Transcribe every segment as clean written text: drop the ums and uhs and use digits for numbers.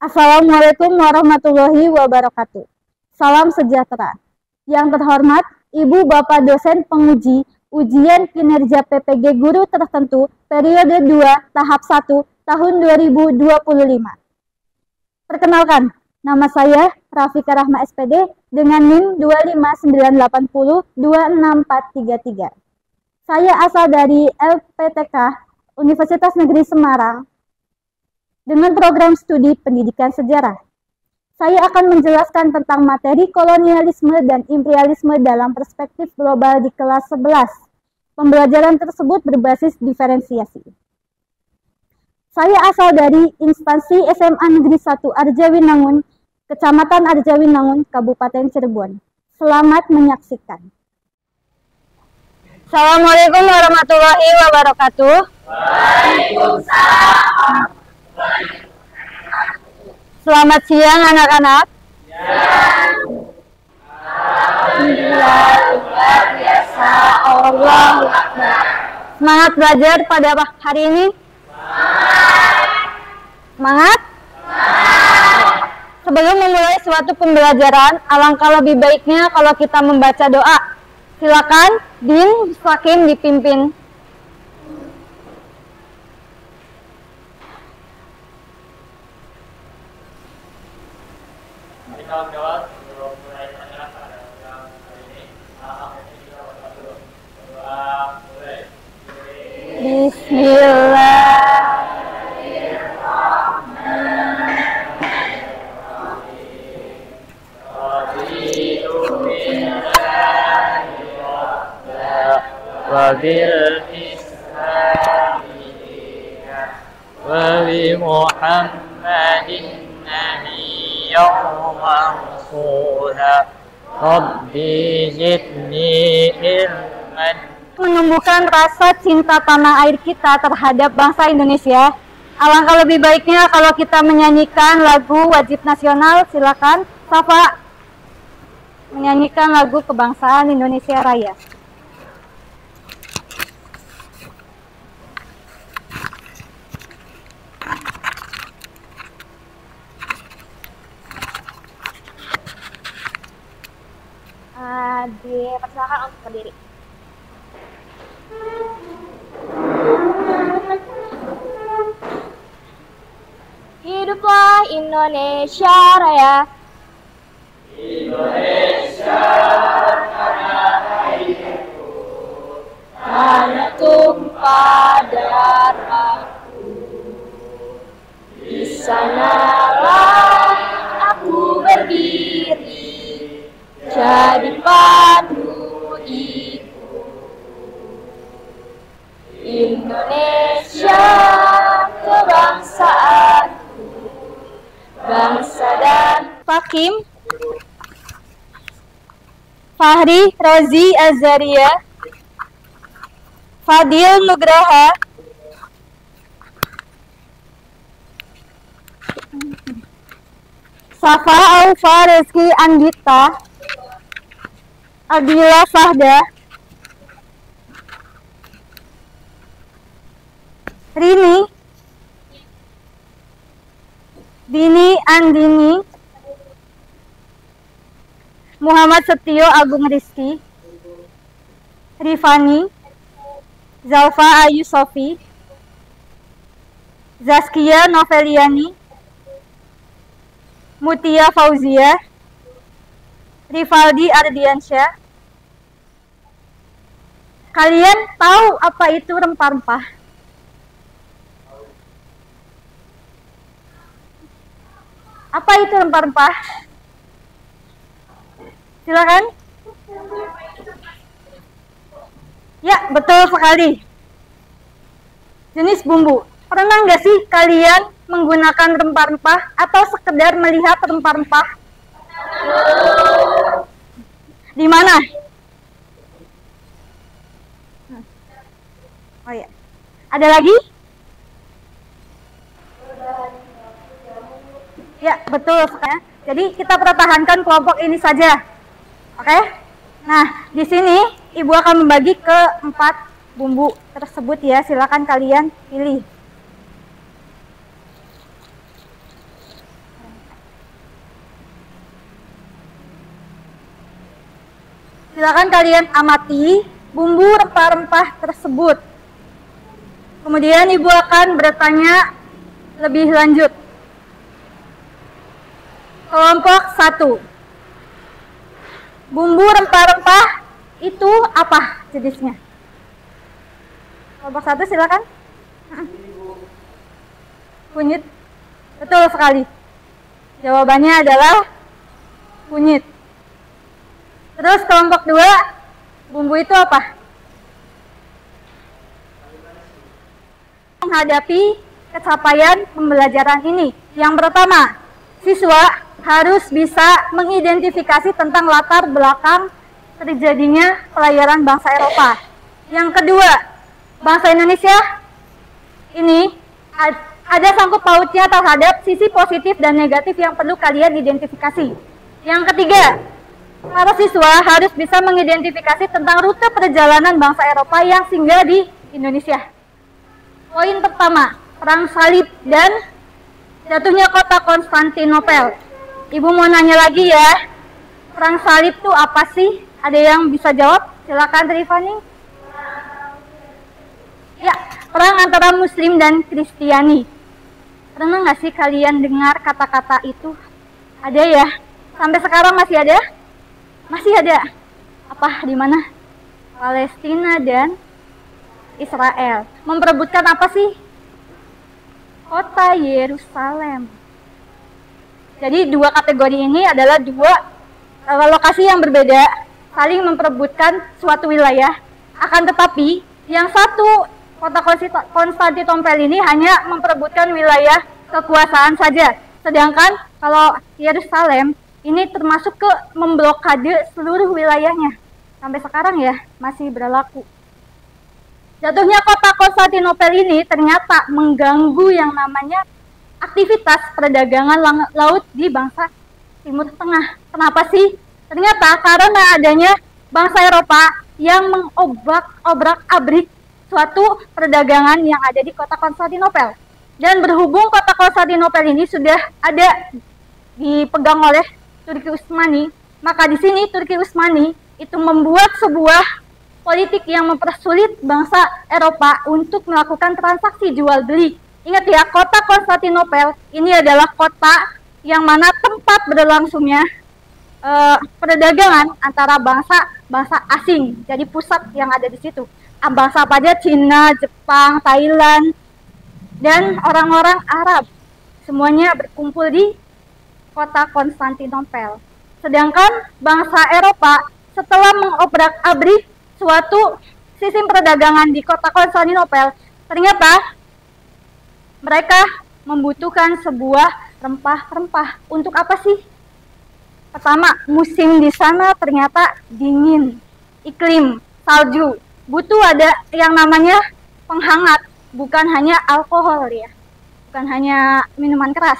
Assalamualaikum warahmatullahi wabarakatuh. Salam sejahtera. Yang terhormat, Ibu Bapak dosen penguji ujian kinerja PPG guru tertentu periode 2 tahap 1 tahun 2025. Perkenalkan, nama saya Rafika Rahma SPD dengan NIM 25980-26433. Saya asal dari LPTK Universitas Negeri Semarang dengan program studi pendidikan sejarah. Saya akan menjelaskan tentang materi kolonialisme dan imperialisme dalam perspektif global di kelas 11. Pembelajaran tersebut berbasis diferensiasi. Saya asal dari instansi SMA Negeri 1 Arjawinangun, Kecamatan Arjawinangun, Kabupaten Cirebon. Selamat menyaksikan. Assalamualaikum warahmatullahi wabarakatuh. Waalaikumsalam. Selamat siang anak-anak. Alhamdulillah, luar biasa, Allahu Akbar. Semangat belajar pada hari ini? Semangat? Sebelum memulai suatu pembelajaran, alangkah lebih baiknya kalau kita membaca doa. Silakan Din Sakim dipimpin. Kawan-kawan, sebelum mulai acara pada hari ini, kita berdoa mulai. Bismillahirrahmanirrahim. Wabil Islamiyya wa bi Muhammadin Rasulah Rabbi zidni ilman. Menumbuhkan rasa cinta tanah air kita terhadap bangsa Indonesia. Alangkah lebih baiknya kalau kita menyanyikan lagu wajib nasional. Silakan Safa menyanyikan lagu kebangsaan Indonesia Raya. Dipersilakan untuk berdiri. Hiduplah Indonesia Raya. Indonesia tanah airku, Tanah tumpah darahku. Di sanalah aku berdiri, jadi pandu ibu. Indonesia kebangsaanku, bangsa dan Fakim Fahri Rozi Azaria, Fadil Nugraha, Safa Alfa Rizky Andita, Adila Fahda, Rini, Dini Andini, Muhammad Setio Agung Rizky, Rifani, Zalfa Ayu Sofi, Zaskia Noveliani, Mutia Fauzia, Rivaldi Ardiansyah. Kalian tahu apa itu rempah-rempah? Apa itu rempah-rempah? Silakan. Ya, betul sekali. Jenis bumbu. Pernah nggak sih kalian menggunakan rempah-rempah atau sekedar melihat rempah-rempah? Di mana? Oh ya. Ada lagi? Ya, betul sekali. Jadi kita pertahankan kelompok ini saja. Oke? Nah, di sini Ibu akan membagi ke 4 bumbu tersebut ya. Silakan kalian pilih. Silakan kalian amati bumbu rempah-rempah tersebut. Kemudian Ibu akan bertanya lebih lanjut. Kelompok 1. Bumbu rempah-rempah itu apa jenisnya? Kelompok 1 silakan. Kunyit. Betul sekali. Jawabannya adalah kunyit. Terus kelompok 2, bumbu itu apa? Menghadapi capaian pembelajaran ini. Yang pertama, siswa harus bisa mengidentifikasi tentang latar belakang terjadinya pelayaran bangsa Eropa. Yang kedua, bangsa Indonesia ini ada sangkut pautnya terhadap sisi positif dan negatif yang perlu kalian identifikasi. Yang ketiga, para siswa harus bisa mengidentifikasi tentang rute perjalanan bangsa Eropa yang singgah di Indonesia. Poin pertama, Perang Salib dan jatuhnya kota Konstantinopel. Ibu mau nanya lagi ya, Perang Salib itu apa sih? Ada yang bisa jawab? Silakan Trifani. Ya, perang antara Muslim dan Kristiani. Pernah nggak sih kalian dengar kata-kata itu? Ada ya? Sampai sekarang masih ada? Masih ada. Apa di mana? Palestina dan Israel. Memperebutkan apa sih? Kota Yerusalem. Jadi dua kategori ini adalah dua lokasi yang berbeda, saling memperebutkan suatu wilayah. Akan tetapi yang satu, kota Konstantinopel ini hanya memperebutkan wilayah kekuasaan saja. Sedangkan kalau Yerusalem ini termasuk ke memblokade seluruh wilayahnya. Sampai sekarang ya masih berlaku. Jatuhnya kota Konstantinopel ini ternyata mengganggu yang namanya aktivitas perdagangan laut di bangsa Timur Tengah. Kenapa sih? Ternyata karena adanya bangsa Eropa yang mengobrak-abrik suatu perdagangan yang ada di kota Konstantinopel. Dan berhubung kota Konstantinopel ini sudah ada dipegang oleh Turki Utsmani, maka di sini Turki Utsmani itu membuat sebuah politik yang mempersulit bangsa Eropa untuk melakukan transaksi jual beli. Ingat ya, kota Konstantinopel ini adalah kota yang mana tempat berlangsungnya perdagangan antara bangsa asing. Jadi pusat yang ada di situ. Bangsa apa aja? Cina, Jepang, Thailand, dan orang-orang Arab. Semuanya berkumpul di kota Konstantinopel. Sedangkan bangsa Eropa setelah mengobrak-abrik suatu sistem perdagangan di kota Konstantinopel, ternyata mereka membutuhkan sebuah rempah-rempah. Untuk apa sih? Pertama, musim di sana ternyata dingin, iklim, salju. Butuh ada yang namanya penghangat, bukan hanya alkohol ya, bukan hanya minuman keras.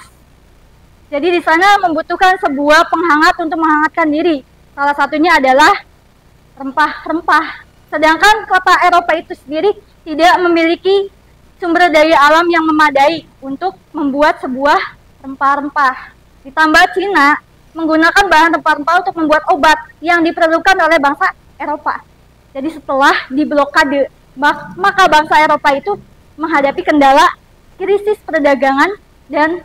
Jadi di sana membutuhkan sebuah penghangat untuk menghangatkan diri. Salah satunya adalah rempah-rempah. Sedangkan kota Eropa itu sendiri tidak memiliki sumber daya alam yang memadai untuk membuat sebuah rempah-rempah. Ditambah Cina menggunakan bahan rempah-rempah untuk membuat obat yang diperlukan oleh bangsa Eropa. Jadi setelah diblokade, maka bangsa Eropa itu menghadapi kendala krisis perdagangan dan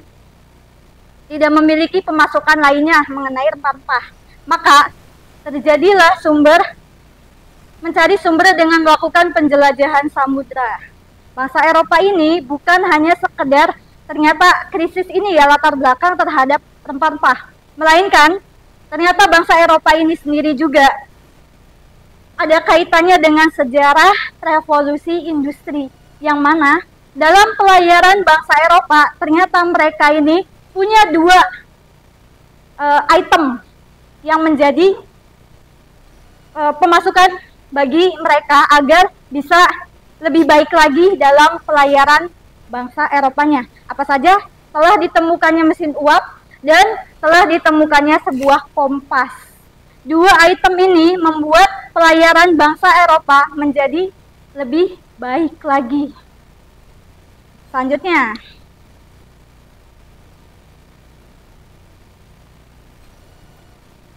tidak memiliki pemasukan lainnya mengenai rempah-rempah. Maka terjadilah mencari sumber dengan melakukan penjelajahan samudra. Bangsa Eropa ini bukan hanya sekedar ternyata krisis ini ya latar belakang terhadap rempah-rempah, melainkan ternyata bangsa Eropa ini sendiri juga ada kaitannya dengan sejarah revolusi industri, yang mana dalam pelayaran bangsa Eropa ternyata mereka ini punya dua item yang menjadi pemasukan bagi mereka agar bisa lebih baik lagi dalam pelayaran bangsa Eropanya. Apa saja? Telah ditemukannya mesin uap dan telah ditemukannya sebuah kompas. Dua item ini membuat pelayaran bangsa Eropa menjadi lebih baik lagi. Selanjutnya,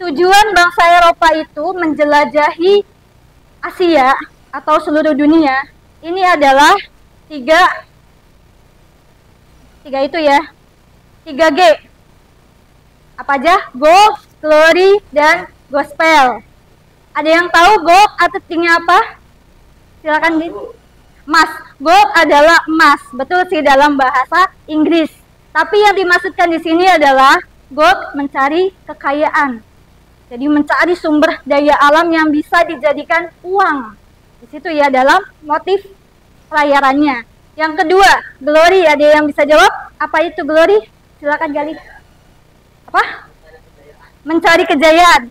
tujuan bangsa Eropa itu menjelajahi Asia atau seluruh dunia. Ini adalah tiga itu ya, 3G. Apa aja? Gold, glory, dan gospel. Ada yang tahu gold artinya apa? Silakan. Emas. Gold adalah emas. Betul sih dalam bahasa Inggris. Tapi yang dimaksudkan di sini adalah gold mencari kekayaan. Jadi mencari sumber daya alam yang bisa dijadikan uang. Di situ ya dalam motif pelayarannya. Yang kedua, glory. Ada yang bisa jawab? Apa itu glory? Silakan Gali. Apa? Mencari kejayaan.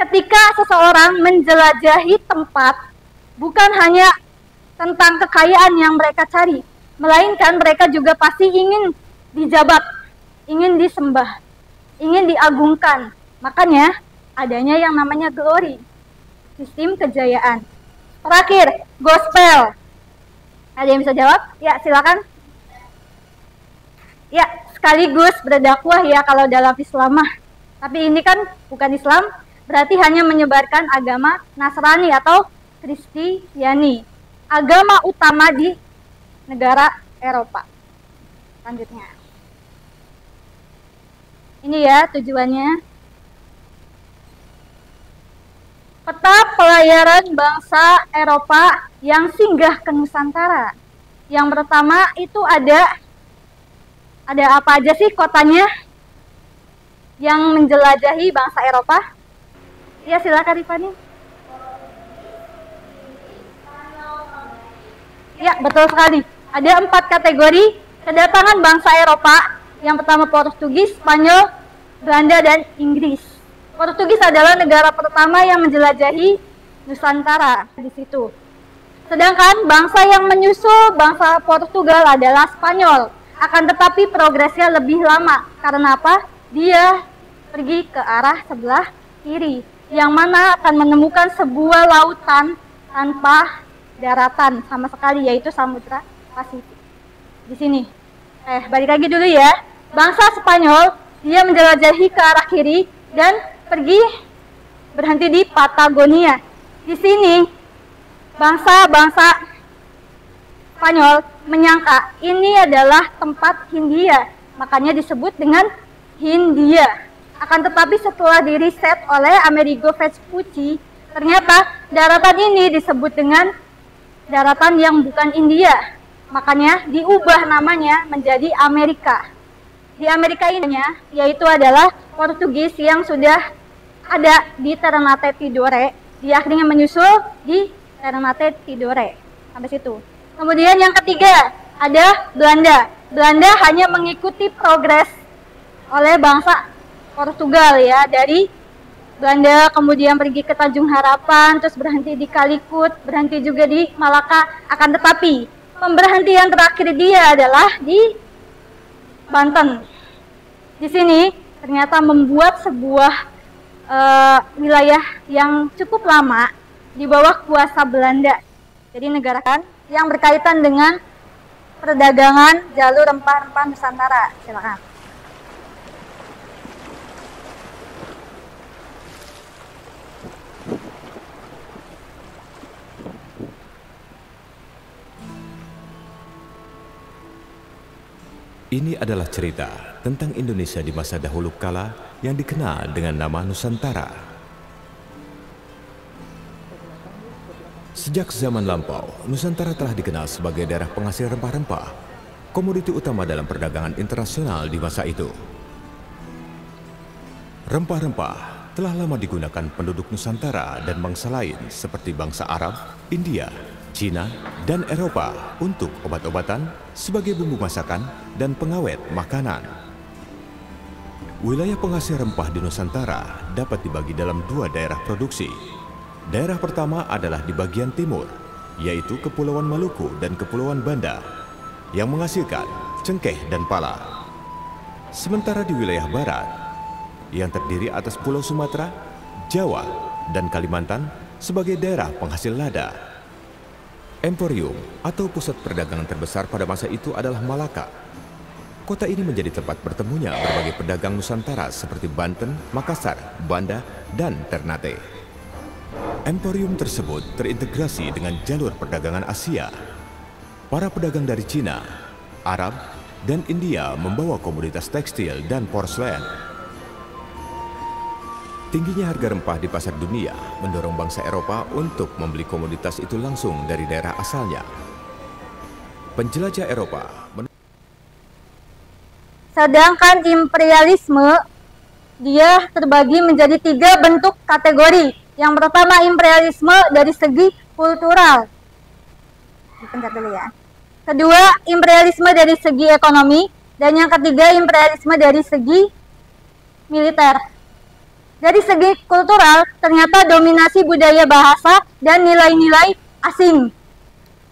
Ketika seseorang menjelajahi tempat, bukan hanya tentang kekayaan yang mereka cari, melainkan mereka juga pasti ingin dijabat, ingin disembah, ingin diagungkan. Makanya adanya yang namanya glory, sistem kejayaan. Terakhir, gospel. Ada yang bisa jawab? Ya, silakan. Ya, sekaligus berdakwah ya kalau dalam Islam mah. Tapi ini kan bukan Islam, berarti hanya menyebarkan agama Nasrani atau Kristiani, agama utama di negara Eropa. Selanjutnya, ini ya tujuannya. Peta pelayaran bangsa Eropa yang singgah ke Nusantara. Yang pertama itu ada apa aja sih kotanya yang menjelajahi bangsa Eropa? Ya, silakan Rifani. Ya, betul sekali. Ada 4 kategori kedatangan bangsa Eropa. Yang pertama Portugis, Spanyol, Belanda, dan Inggris. Portugis adalah negara pertama yang menjelajahi Nusantara di situ. Sedangkan bangsa yang menyusul bangsa Portugal adalah Spanyol. Akan tetapi progresnya lebih lama. Karena apa? Dia pergi ke arah sebelah kiri, yang mana akan menemukan sebuah lautan tanpa daratan sama sekali, yaitu Samudra Pasifik. Di sini. Balik lagi dulu ya. Bangsa Spanyol, dia menjelajahi ke arah kiri dan pergi berhenti di Patagonia. Di sini bangsa Spanyol menyangka ini adalah tempat Hindia, makanya disebut dengan Hindia. Akan tetapi setelah diriset oleh Amerigo Vespucci, ternyata daratan ini disebut dengan daratan yang bukan India. Makanya diubah namanya menjadi Amerika. Di Amerika ini yaitu adalah Portugis yang sudah ada di Ternate Tidore. Dia akhirnya menyusul di Ternate Tidore. Sampai situ. Kemudian yang ketiga ada Belanda. Belanda hanya mengikuti progres oleh bangsa Portugal ya, dari Belanda kemudian pergi ke Tanjung Harapan, terus berhenti di Calicut, berhenti juga di Malaka. Akan tetapi pemberhentian terakhir dia adalah di Banten. Di sini ternyata membuat sebuah wilayah yang cukup lama di bawah kuasa Belanda. Jadi negara kan yang berkaitan dengan perdagangan jalur rempah-rempah Nusantara. Silakan. Ini adalah cerita tentang Indonesia di masa dahulu kala yang dikenal dengan nama Nusantara. Sejak zaman lampau, Nusantara telah dikenal sebagai daerah penghasil rempah-rempah, komoditi utama dalam perdagangan internasional di masa itu. Rempah-rempah telah lama digunakan penduduk Nusantara dan bangsa lain seperti bangsa Arab, India, Cina, dan Eropa untuk obat-obatan, sebagai bumbu masakan, dan pengawet makanan. Wilayah penghasil rempah di Nusantara dapat dibagi dalam 2 daerah produksi. Daerah pertama adalah di bagian timur, yaitu Kepulauan Maluku dan Kepulauan Banda, yang menghasilkan cengkeh dan pala. Sementara di wilayah barat, yang terdiri atas Pulau Sumatera, Jawa, dan Kalimantan sebagai daerah penghasil lada. Emporium atau pusat perdagangan terbesar pada masa itu adalah Malaka. Kota ini menjadi tempat bertemunya berbagai pedagang Nusantara seperti Banten, Makassar, Banda, dan Ternate. Emporium tersebut terintegrasi dengan jalur perdagangan Asia. Para pedagang dari Cina, Arab, dan India membawa komoditas tekstil dan porselen. Tingginya harga rempah di pasar dunia mendorong bangsa Eropa untuk membeli komoditas itu langsung dari daerah asalnya. Penjelajah Eropa sedangkan imperialisme dia terbagi menjadi 3 bentuk kategori. Yang pertama imperialisme dari segi kultural. Dipencet dulu ya. Kedua imperialisme dari segi ekonomi, dan yang ketiga imperialisme dari segi militer. Dari segi kultural ternyata dominasi budaya bahasa dan nilai-nilai asing.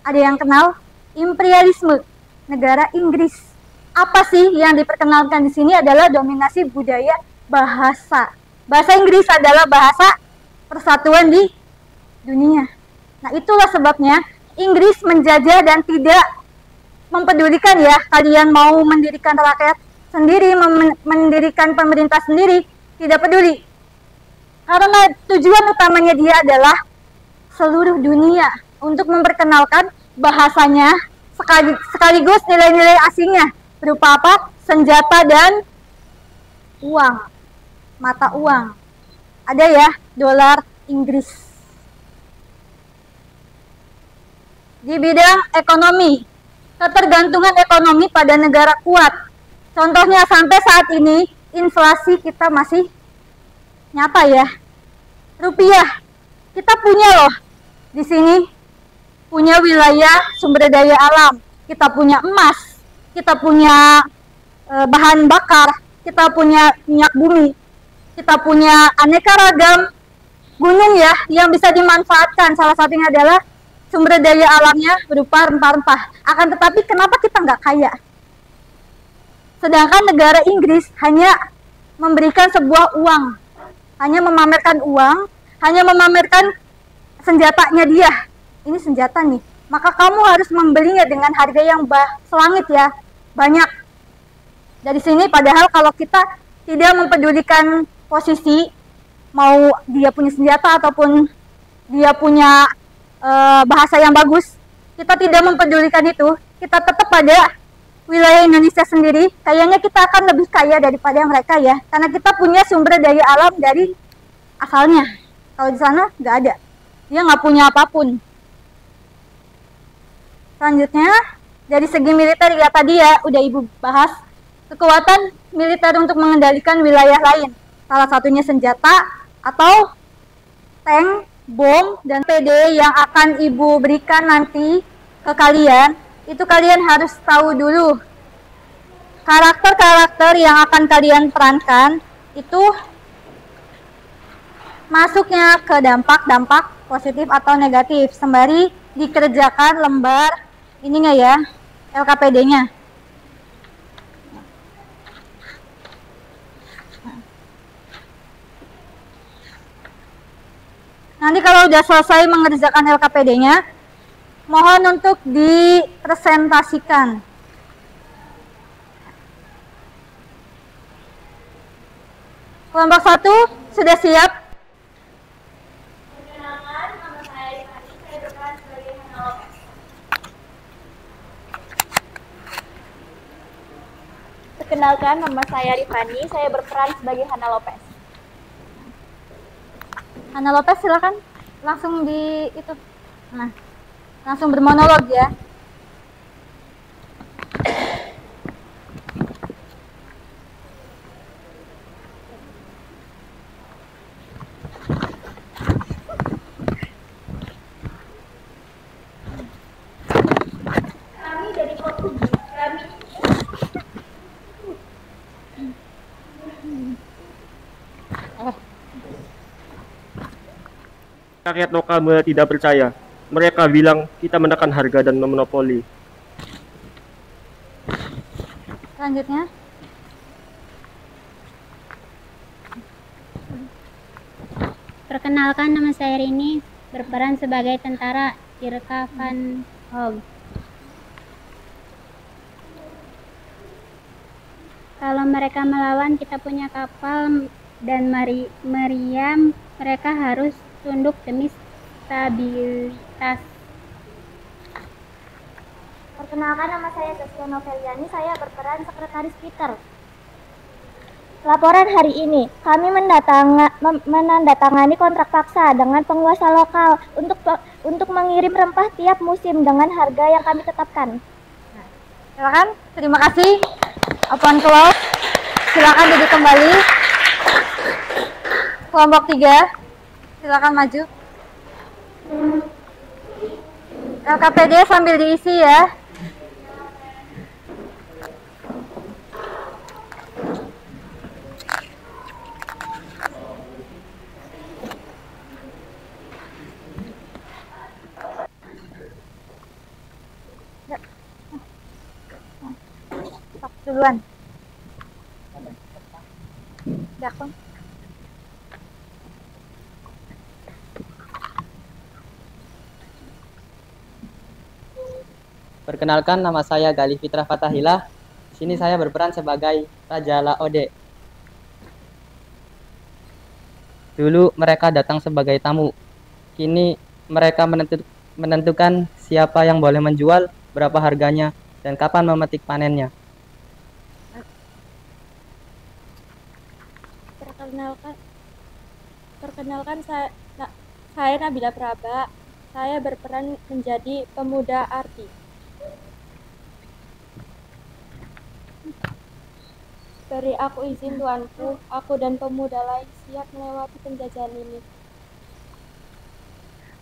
Ada yang kenal imperialisme negara Inggris. Apa sih yang diperkenalkan di sini adalah dominasi budaya bahasa. Bahasa Inggris adalah bahasa persatuan di dunia. Nah, itulah sebabnya Inggris menjajah dan tidak mempedulikan ya, kalian mau mendirikan rakyat sendiri, mendirikan pemerintah sendiri, tidak peduli. Karena tujuan utamanya dia adalah seluruh dunia untuk memperkenalkan bahasanya sekaligus nilai-nilai asingnya. Berupa apa? Senjata dan uang, mata uang. Ada ya, dolar Inggris. Di bidang ekonomi, ketergantungan ekonomi pada negara kuat. Contohnya sampai saat ini, inflasi kita masih nyata ya. Rupiah, kita punya loh. Di sini punya wilayah sumber daya alam. Kita punya emas. Kita punya bahan bakar, kita punya minyak bumi, kita punya aneka ragam gunung ya yang bisa dimanfaatkan. Salah satunya adalah sumber daya alamnya berupa rempah-rempah. Akan tetapi kenapa kita nggak kaya? Sedangkan negara Inggris hanya memberikan sebuah uang, hanya memamerkan uang, hanya memamerkan senjatanya dia. Ini senjata nih, maka kamu harus membelinya dengan harga yang selangit ya. Banyak dari sini, padahal kalau kita tidak mempedulikan posisi, mau dia punya senjata ataupun dia punya bahasa yang bagus, kita tidak mempedulikan itu, kita tetap pada wilayah Indonesia sendiri, kayaknya kita akan lebih kaya daripada mereka ya, karena kita punya sumber daya alam dari asalnya. Kalau di sana nggak ada, dia nggak punya apapun. Selanjutnya, dari segi militer ya tadi ya udah ibu bahas, kekuatan militer untuk mengendalikan wilayah lain. Salah satunya senjata atau tank, bom, dan PD yang akan ibu berikan nanti ke kalian. Itu kalian harus tahu dulu karakter-karakter yang akan kalian perankan itu masuknya ke dampak-dampak positif atau negatif. Sembari dikerjakan lembar ininya ya, LKPD-nya. Nanti kalau udah selesai mengerjakan LKPD-nya, mohon untuk dipresentasikan. Kelompok 1 sudah siap? Perkenalkan, nama saya Rifani, saya berperan sebagai Hana Lopez. Hana Lopez silakan langsung di itu. Nah, langsung bermonolog ya. Kami dari Portugis, kami rakyat lokal mulai tidak percaya. Mereka bilang kita menekan harga dan memonopoli. Selanjutnya. Perkenalkan, nama saya Rini, berperan sebagai tentara Tirka van Hoog. mereka melawan kita punya kapal dan meriam, mereka harus tunduk demi stabilitas. Perkenalkan, nama saya Zaskia Noveliani, saya berperan Sekretaris Peter. Laporan hari ini, kami menandatangani kontrak paksa dengan penguasa lokal untuk mengirim rempah tiap musim dengan harga yang kami tetapkan. Silakan, terima kasih. Open close. Silakan duduk kembali. Kelompok 3, silakan maju. LKPD sambil diisi ya. Duluan. Dakon. Perkenalkan, nama saya Galih Fitrah Fatahillah. Di sini saya berperan sebagai Raja Laode. Dulu mereka datang sebagai tamu. Kini mereka menentukan siapa yang boleh menjual, berapa harganya, dan kapan memetik panennya. Perkenalkan saya Nabila Praba. Saya berperan menjadi pemuda arti. Beri aku izin tuanku, aku dan pemuda lain siap melewati penjajahan ini.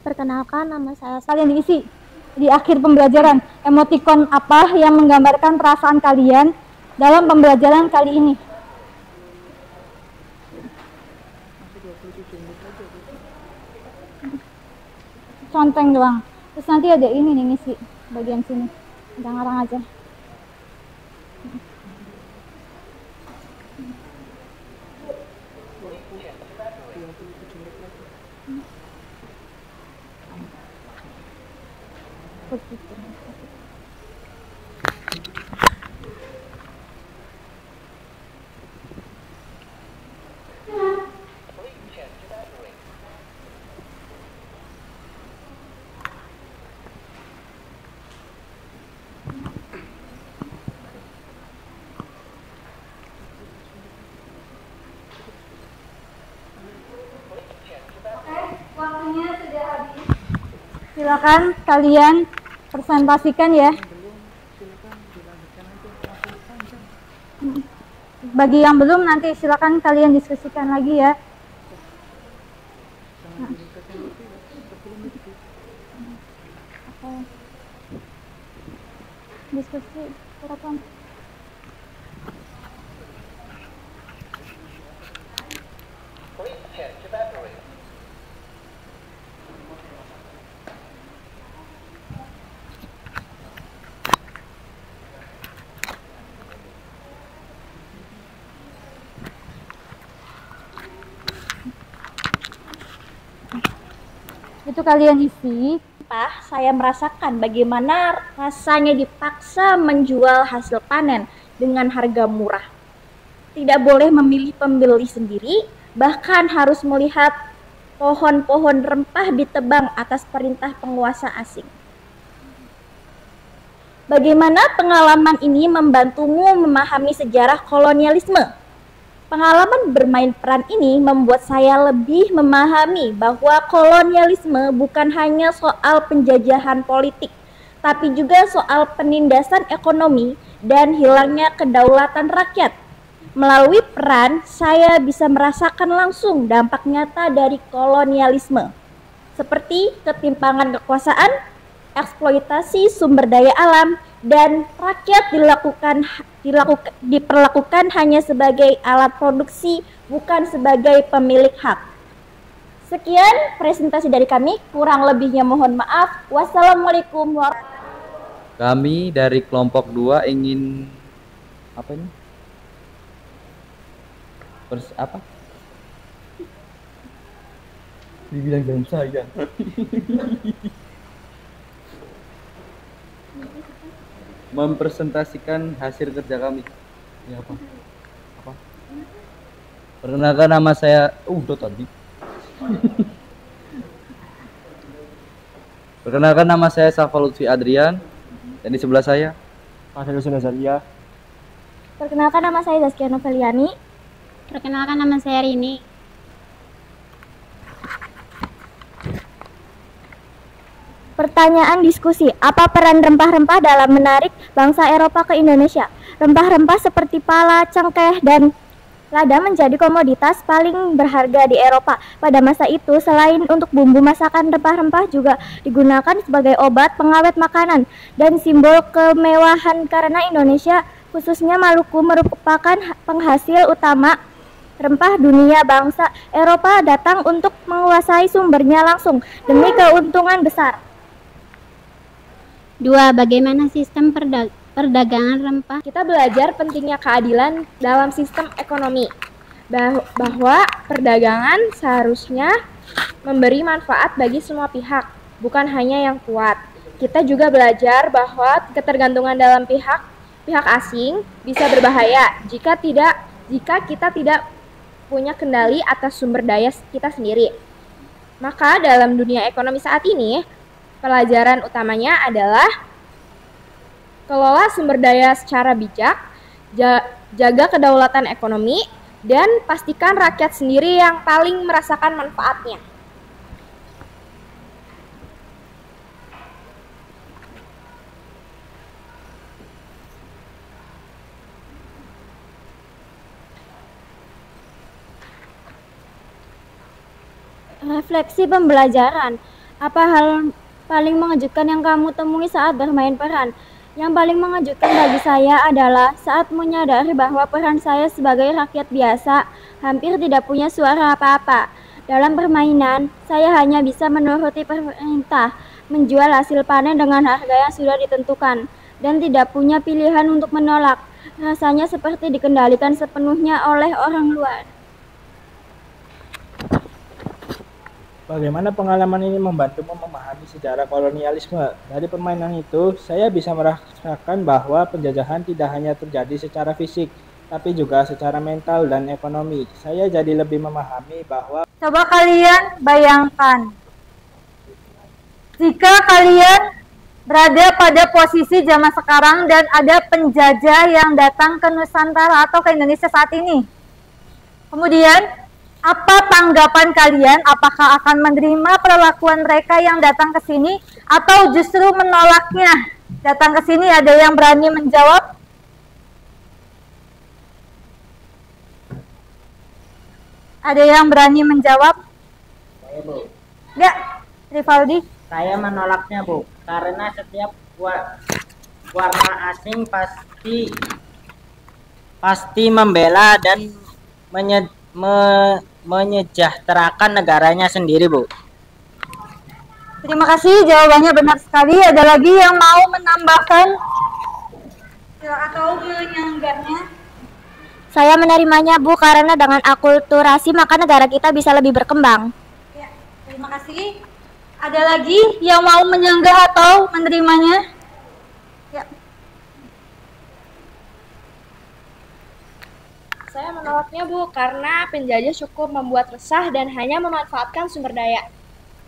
Perkenalkan, nama saya. Kalian diisi di akhir pembelajaran. Emotikon apa yang menggambarkan perasaan kalian dalam pembelajaran kali ini? Conteng doang. Terus nanti ada ini nih ngisi bagian sini. Ada ngarang aja. Waktunya sudah habis. Silakan kalian presentasikan ya. Bagi yang belum, nanti silakan kalian diskusikan lagi ya. Diskusi berapa? Itu kalian isi. Saya merasakan bagaimana rasanya dipaksa menjual hasil panen dengan harga murah. Tidak boleh memilih pembeli sendiri, bahkan harus melihat pohon-pohon rempah ditebang atas perintah penguasa asing. Bagaimana pengalaman ini membantumu memahami sejarah kolonialisme? Pengalaman bermain peran ini membuat saya lebih memahami bahwa kolonialisme bukan hanya soal penjajahan politik, tapi juga soal penindasan ekonomi dan hilangnya kedaulatan rakyat. Melalui peran, saya bisa merasakan langsung dampak nyata dari kolonialisme, seperti ketimpangan kekuasaan, eksploitasi sumber daya alam, dan rakyat diperlakukan hanya sebagai alat produksi, bukan sebagai pemilik hak. Sekian presentasi dari kami, kurang lebihnya mohon maaf. Wassalamualaikum warahmatullahi wabarakatuh. Kami dari kelompok 2 ingin apa ini? Apa? Dibilang dalam saya. Mempresentasikan hasil kerja kami. Ya apa? Perkenalkan nama saya udah tadi. Perkenalkan nama saya Safa Lutfi Adrian dan di sebelah saya Fadil Nazaria. Perkenalkan nama saya Zaskia Noveliani. Perkenalkan nama saya Rini. Pertanyaan diskusi, apa peran rempah-rempah dalam menarik bangsa Eropa ke Indonesia? Rempah-rempah seperti pala, cengkeh, dan lada menjadi komoditas paling berharga di Eropa. Pada masa itu, selain untuk bumbu masakan, rempah-rempah juga digunakan sebagai obat, pengawet makanan, dan simbol kemewahan karena Indonesia, khususnya Maluku, merupakan penghasil utama rempah dunia. Bangsa Eropa datang untuk menguasai sumbernya langsung demi keuntungan besar. 2. Bagaimana sistem perdagangan rempah? Kita belajar pentingnya keadilan dalam sistem ekonomi, bahwa perdagangan seharusnya memberi manfaat bagi semua pihak, bukan hanya yang kuat. Kita juga belajar bahwa ketergantungan dalam pihak asing bisa berbahaya jika kita tidak punya kendali atas sumber daya kita sendiri. Maka dalam dunia ekonomi saat ini, pelajaran utamanya adalah kelola sumber daya secara bijak, jaga kedaulatan ekonomi, dan pastikan rakyat sendiri yang paling merasakan manfaatnya. Refleksi pembelajaran. Apa hal paling mengejutkan yang kamu temui saat bermain peran? Yang paling mengejutkan bagi saya adalah saat menyadari bahwa peran saya sebagai rakyat biasa hampir tidak punya suara apa-apa. Dalam permainan, saya hanya bisa menuruti perintah, menjual hasil panen dengan harga yang sudah ditentukan, dan tidak punya pilihan untuk menolak. Rasanya seperti dikendalikan sepenuhnya oleh orang luar. Bagaimana pengalaman ini membantumu memahami sejarah kolonialisme? Dari permainan itu, saya bisa merasakan bahwa penjajahan tidak hanya terjadi secara fisik, tapi juga secara mental dan ekonomi. Saya jadi lebih memahami bahwa... Coba kalian bayangkan, jika kalian berada pada posisi zaman sekarang dan ada penjajah yang datang ke Nusantara atau ke Indonesia saat ini. Kemudian, apa tanggapan kalian? Apakah akan menerima perlakuan mereka yang datang ke sini atau justru menolaknya? Datang ke sini, ada yang berani menjawab? Ada yang berani menjawab? Saya, Bu. Ya, Rivaldi. Saya menolaknya, Bu, karena setiap warna asing pasti membela dan menyejahterakan negaranya sendiri, Bu. Terima kasih, jawabannya benar sekali. Ada lagi yang mau menambahkan atau menyanggahnya? Saya menerimanya, Bu, karena dengan akulturasi maka negara kita bisa lebih berkembang. Ya, terima kasih. Ada lagi yang mau menyanggah atau menerimanya? Ya. Saya menolaknya, Bu, karena penjajah cukup membuat resah dan hanya memanfaatkan sumber daya.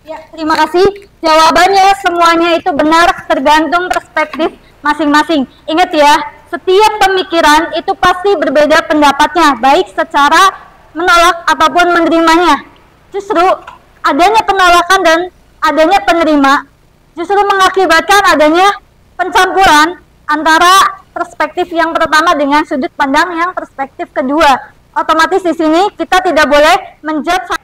Ya, terima kasih. Jawabannya semuanya itu benar, tergantung perspektif masing-masing. Ingat ya, setiap pemikiran itu pasti berbeda pendapatnya, baik secara menolak ataupun menerimanya. Justru adanya penolakan dan adanya penerima justru mengakibatkan adanya pencampuran antara perspektif yang pertama dengan sudut pandang yang perspektif kedua. Otomatis di sini kita tidak boleh menjudge.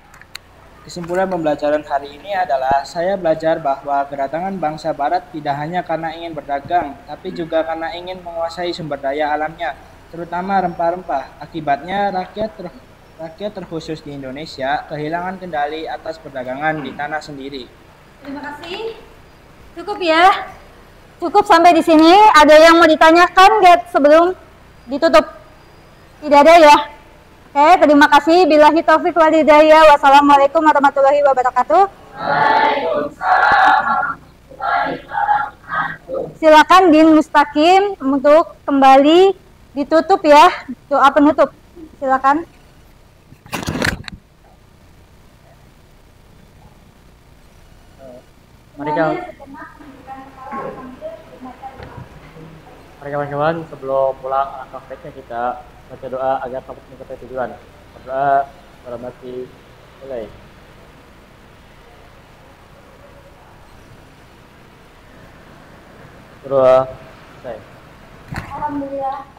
Kesimpulan pembelajaran hari ini adalah saya belajar bahwa kedatangan bangsa barat tidak hanya karena ingin berdagang, tapi juga karena ingin menguasai sumber daya alamnya, terutama rempah-rempah. Akibatnya rakyat terkhusus di Indonesia kehilangan kendali atas perdagangan di tanah sendiri. Terima kasih. Cukup ya. Cukup sampai di sini. Ada yang mau ditanyakan sebelum ditutup? Tidak ada ya? Oke, terima kasih. Billahi taufiq wal hidayah. Wassalamualaikum warahmatullahi wabarakatuh. Waalaikumsalam. Silakan Din Mustaqim untuk kembali ditutup ya. Doa penutup. Silakan. Mari kawan-kawan, sebelum pulang alangkah baiknya kita baca doa agar dapat mencapai tujuan. Berdoa, hormati, mulai. Berdoa, selesai. Alhamdulillah.